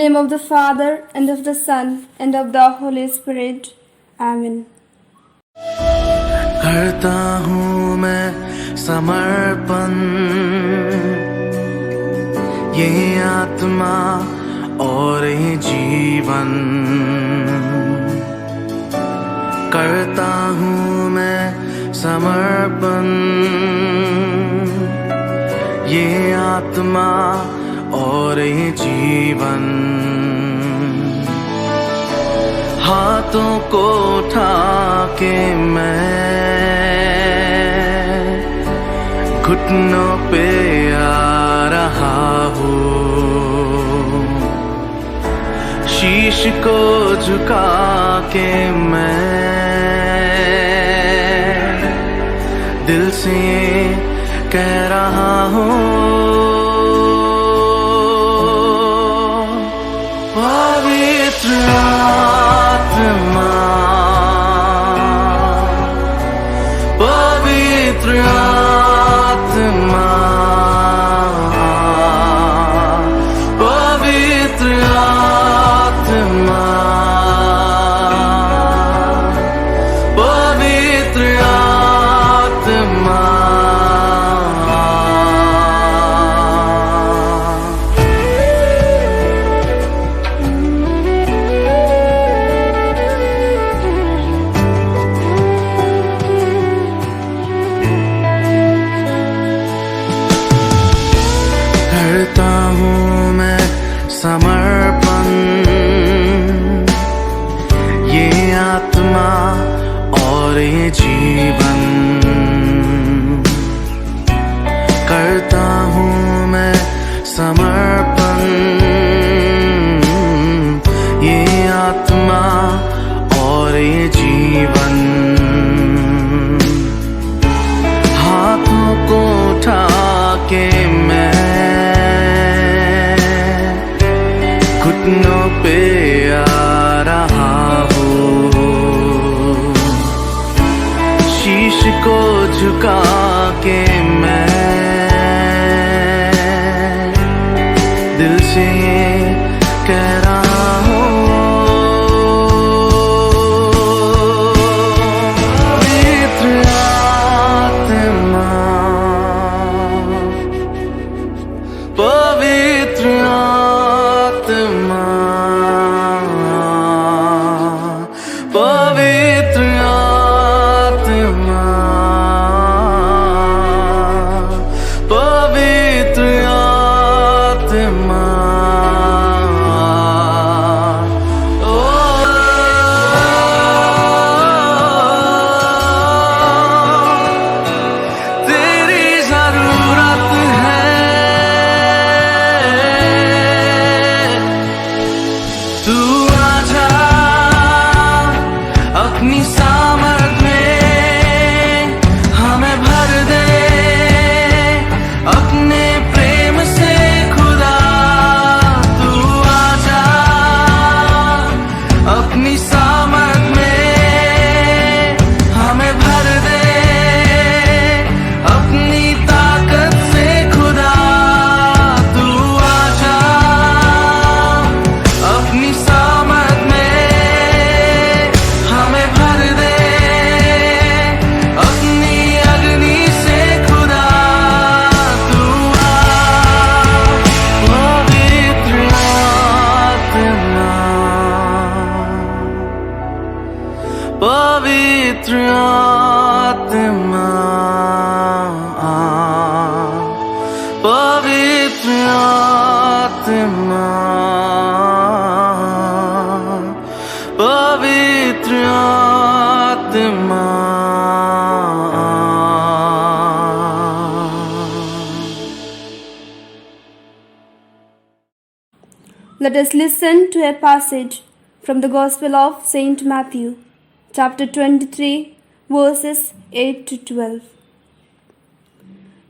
name of the Father, and of the Son, and of the Holy Spirit. Amen. करता हूँ मैं समर्पण, ये आत्मा और ये जीवन। करता हूँ मैं समर्पण, ये आत्मा और ये जीवन। हाथों को उठा के मैं घुटनों पे आ रहा हूँ। शीश को झुका के मैं दिल से कह रहा हूँ, पवित्र आत्मा, पवित्र आत्मा, पवित्र आत्मा, पवित्र आत्मा। करता हूँ मैं समर्पण, ये आत्मा और ये जीवन। करता हूँ मैं समर्पण, ये आत्मा और ये जीवन। हाथों को उठा के मैं घुटनों पे आ रहा हूँ। शीश को झुका के मैं दिल से कह रहा हूँ, पवित्र आत्मा, पवित्र आत्मा, पवित्र आत्मा, पवित्र आत्मा। तेरी जरूरत है, तू आजा अपनी सामर्थ में हमें भर दे अपने प्रेम से खुदा। तू आजा अपनी सामर्थ में हमें भर दे अपनी ताकत से खुदा। तू आजा अपनी सामर्थ में हमें भर दे अपनी अग्नि से खुदा। तू पवित्र आत्मा, पवित्र आत्मा, पवित्र आत्मा, पवित्र आत्मा। Let us listen to a passage from the Gospel of Saint Matthew, chapter 23, verses 8 to 12.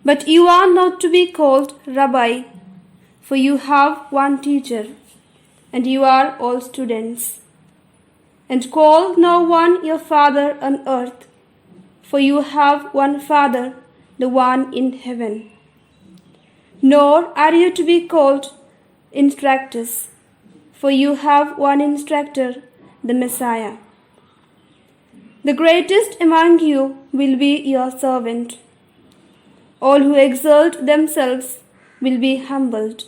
But you are not to be called Rabbi, for you have one teacher, and you are all students. And call no one your father on earth, for you have one Father, the one in heaven. Nor are you to be called instructors, for you have one instructor, the Messiah. The greatest among you will be your servant. All who exalt themselves will be humbled,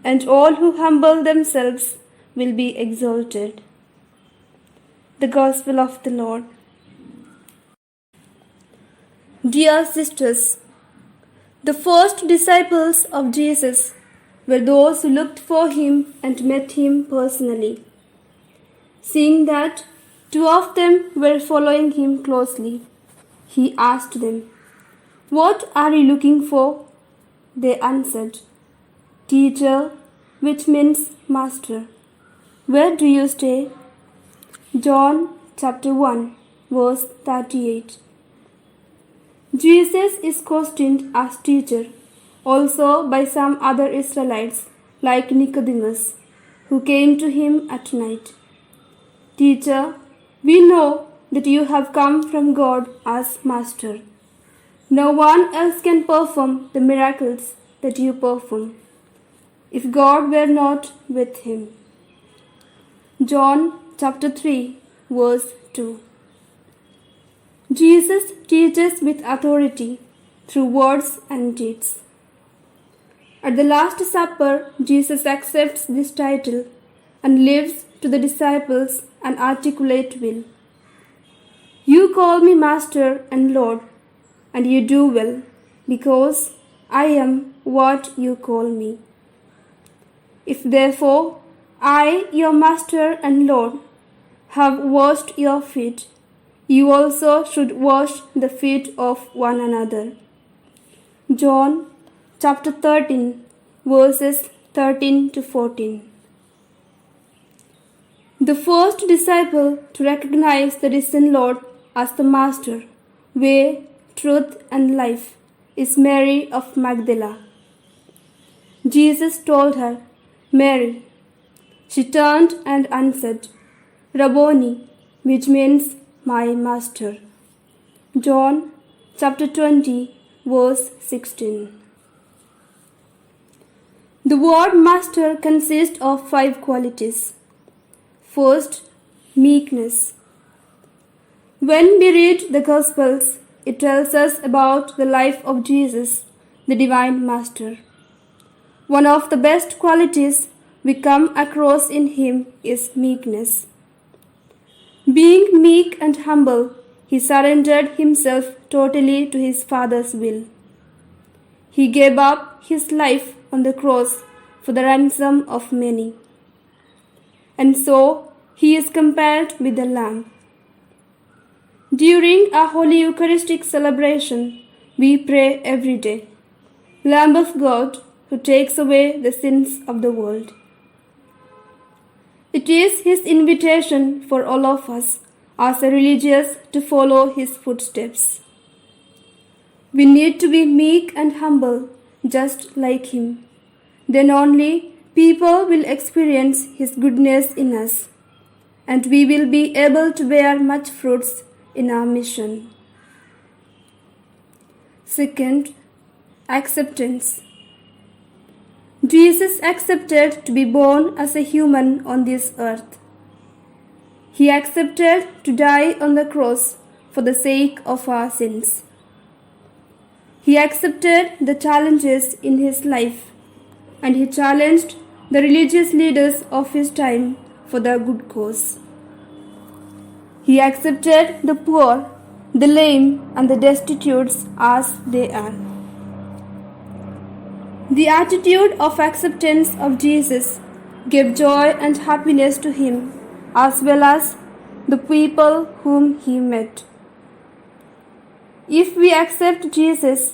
and all who humble themselves will be exalted. The Gospel of the Lord. Dear sisters, the first disciples of Jesus were those who looked for him and met him personally. Seeing that two of them were following him closely, he asked them, "What are you looking for?" They answered, "Teacher," which means master. "Where do you stay?" John chapter 1, verse 38. Jesus is questioned as teacher also by some other Israelites like Nicodemus, who came to him at night. "Teacher, we know that you have come from God as master. No one else can perform the miracles that you perform, if God were not with him." John chapter 3, verse 2. Jesus teaches with authority through words and deeds. At the Last Supper, Jesus accepts this title and lives to the disciples an articulate will. "You call me Master and Lord, and you do well, because I am what you call me. If therefore I, your Master and Lord, have washed your feet, you also should wash the feet of one another." John chapter 13, verses 13 to 14. The first disciple to recognize the risen Lord as the Master, way, truth, and life is Mary of Magdala. Jesus told her, "Mary." She turned and answered, "Rabboni," which means my master. John chapter 20, verse 16. The word master consists of 5 qualities. First, meekness. When we read the Gospels, it tells us about the life of Jesus, the Divine Master. One of the best qualities we come across in him is meekness. Being meek and humble, he surrendered himself totally to his Father's will. He gave up his life on the cross for the ransom of many. And so he is compared with the Lamb. During our Holy Eucharistic celebration, we pray every day, "Lamb of God, who takes away the sins of the world." It is his invitation for all of us as a religious to follow his footsteps. We need to be meek and humble, just like him. Then only people will experience his goodness in us, and we will be able to bear much fruits in our mission. Second, acceptance. Jesus accepted to be born as a human on this earth. He accepted to die on the cross for the sake of our sins. He accepted the challenges in his life, and he challenged the religious leaders of his time for the good cause. He accepted the poor, the lame, and the destitutes as they are. The attitude of acceptance of Jesus gave joy and happiness to him as well as the people whom he met. If we accept Jesus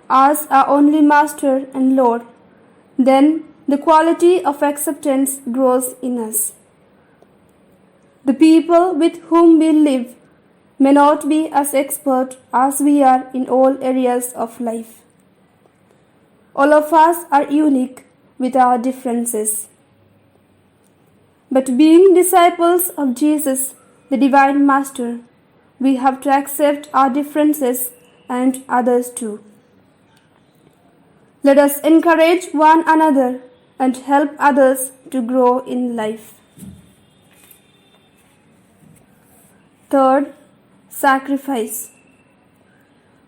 as our only Master and Lord, then the quality of acceptance grows in us. The people with whom we live may not be as expert as we are in all areas of life. All of us are unique with our differences. But being disciples of Jesus, the Divine Master, we have to accept our differences and others too. Let us encourage one another and help others to grow in life. Third, sacrifice.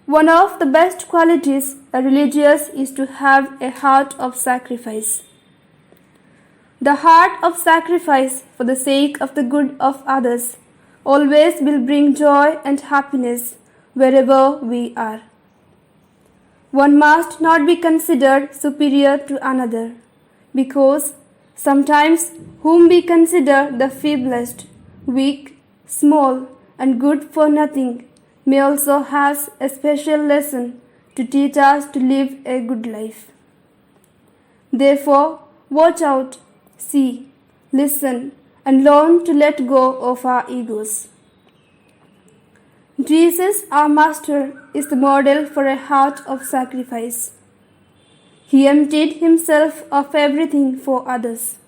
One of the best qualities a religious is to have a heart of sacrifice. The heart of sacrifice for the sake of the good of others always will bring joy and happiness wherever we are. One must not be considered superior to another, because sometimes whom we consider the feeblest, weak, small, and good for nothing may also have a special lesson to teach us to live a good life. Therefore, watch out, see, listen, and learn to let go of our egos. Jesus, our Master, is the model for a heart of sacrifice. He emptied himself of everything for others.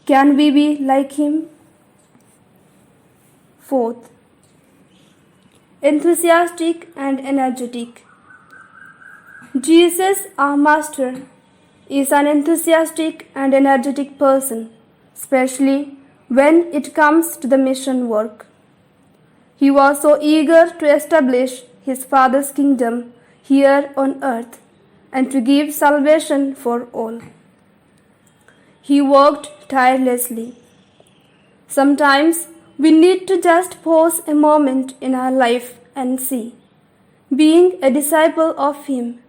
Can we be like him? Fourth, enthusiastic and energetic. Jesus, our Master, is an enthusiastic and energetic person, especially when it comes to the mission work. He was so eager to establish his Father's kingdom here on earth and to give salvation for all. He worked tirelessly. Sometimes we need to just pause a moment in our life and see, being a disciple of him,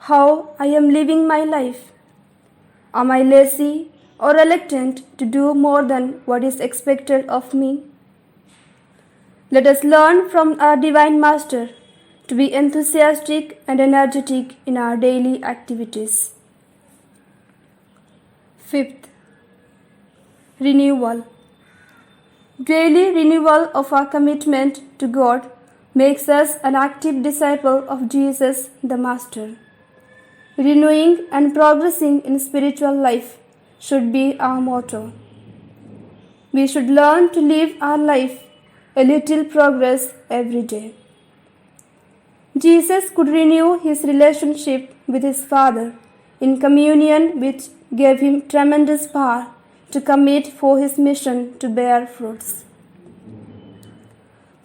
how I am living my life. Am I lazy or reluctant to do more than what is expected of me? Let us learn from our Divine Master to be enthusiastic and energetic in our daily activities. Fifth, renewal. Daily renewal of our commitment to God makes us an active disciple of Jesus the Master. Renewing and progressing in spiritual life should be our motto. We should learn to live our life a little progress every day. Jesus could renew his relationship with his Father in communion, which gave him tremendous power to commit for his mission to bear fruits.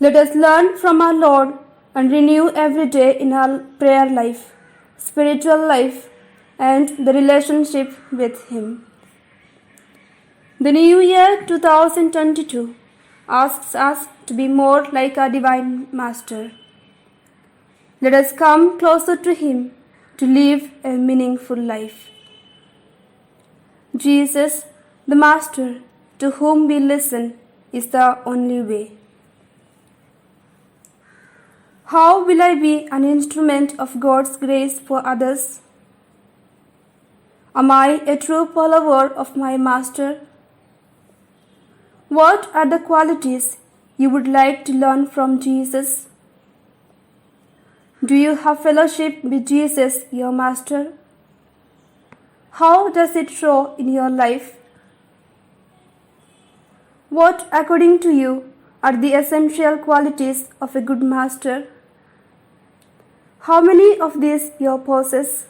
Let us learn from our Lord and renew every day in our prayer life, spiritual life, and the relationship with him. The new year 2022 asks us to be more like our Divine Master. Let us come closer to him to live a meaningful life. Jesus, the Master, to whom we listen, is the only way. How will I be an instrument of God's grace for others? Am I a true follower of my Master? What are the qualities you would like to learn from Jesus? Do you have fellowship with Jesus, your Master? How does it show in your life? What, according to you, are the essential qualities of a good Master? How many of these you possess?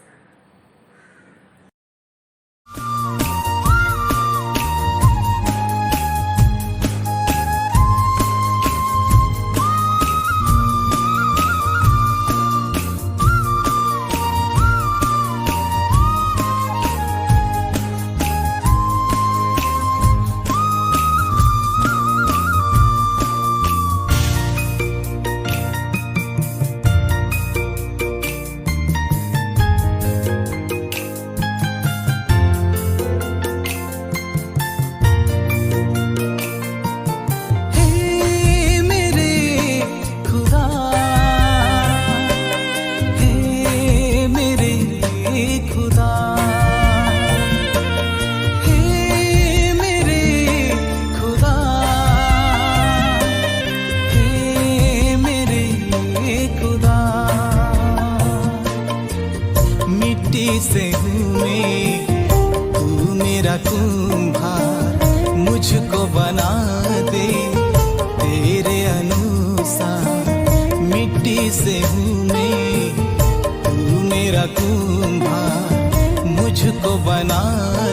मुझको बना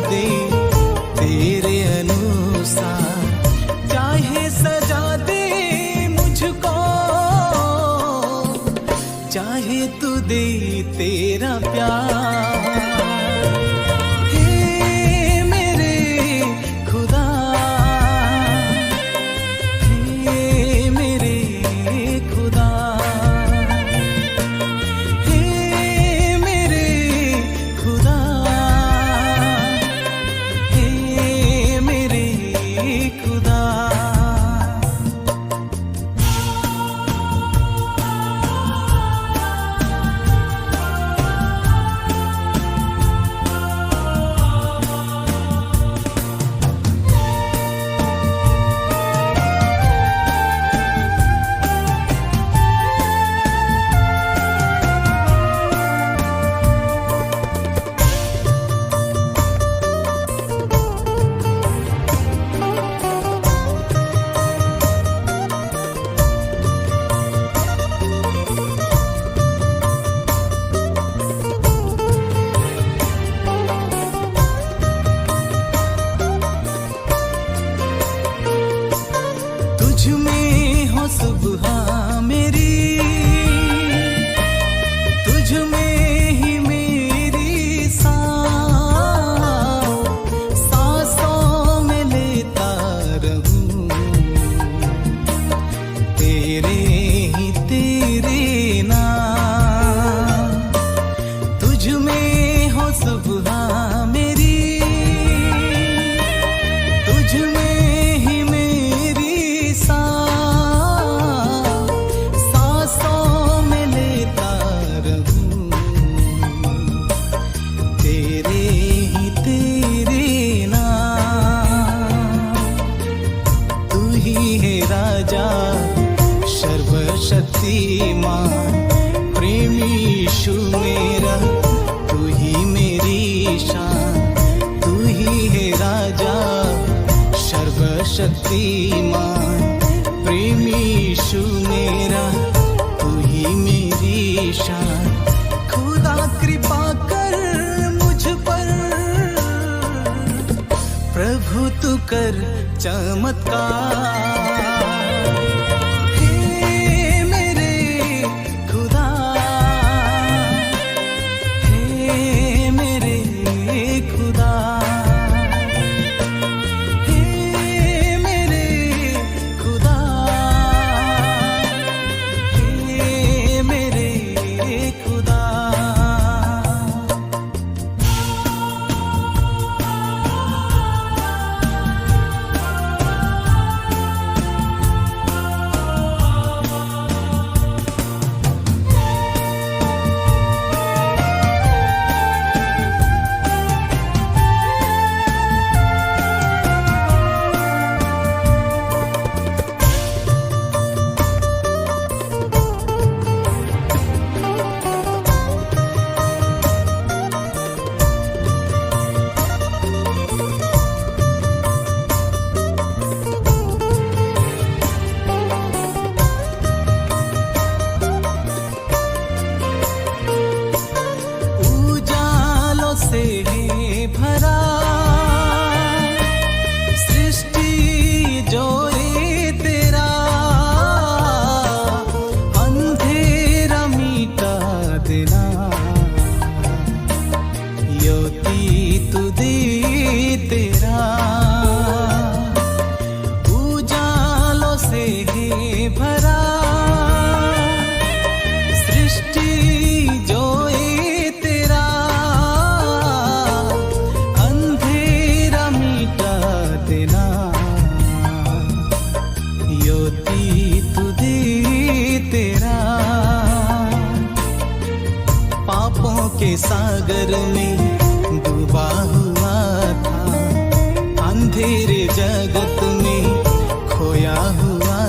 दे तेरे अनुसार, चाहे सजा दे मुझको, चाहे तू दे तेरा प्यार। हे मेरे खुदा, हे मेरे खुदा, हे मेरे खुदा, हे मेरे खुदा। तुझ में हो सुबह मेरी, तुझ में ही मेरी सांसों में लेता रहूं, तेरे ही तेरे नाम। तुझ में हो सुबह मेरी, तुझ में सांसों में लेता रहूं, तेरे ही तेरे नाम। तू ही है राजा सर्वशक्तिमान, प्रेमी यीशु मेरा, तू ही मेरी शान। तू ही है राजा सर्वशक्तिमान, प्रेमी यीशु मेरा, तू ही मेरी शान। खुदा कृपा कर मुझ पर, प्रभु तू कर चमत्कार। हे मेरे खुदा, हे मेरे खुदा, हे मेरे खुदा, हे मेरे खुदा। भरा सृष्टि जो रे तेरा, अंधेरा मिटा देना, योती तुदे तेरा। उजालों से है भरा सृष्टि जो के सागर में डूबा हुआ था, अंधेरे जगत में खोया हुआ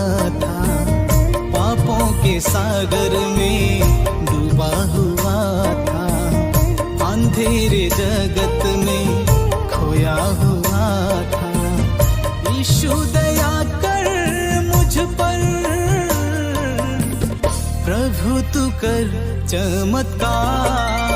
था। पापों के सागर में डूबा हुआ था, अंधेरे जगत में खोया हुआ था। यीशु दया कर मुझ पर, प्रभु तू कर चमत्कार।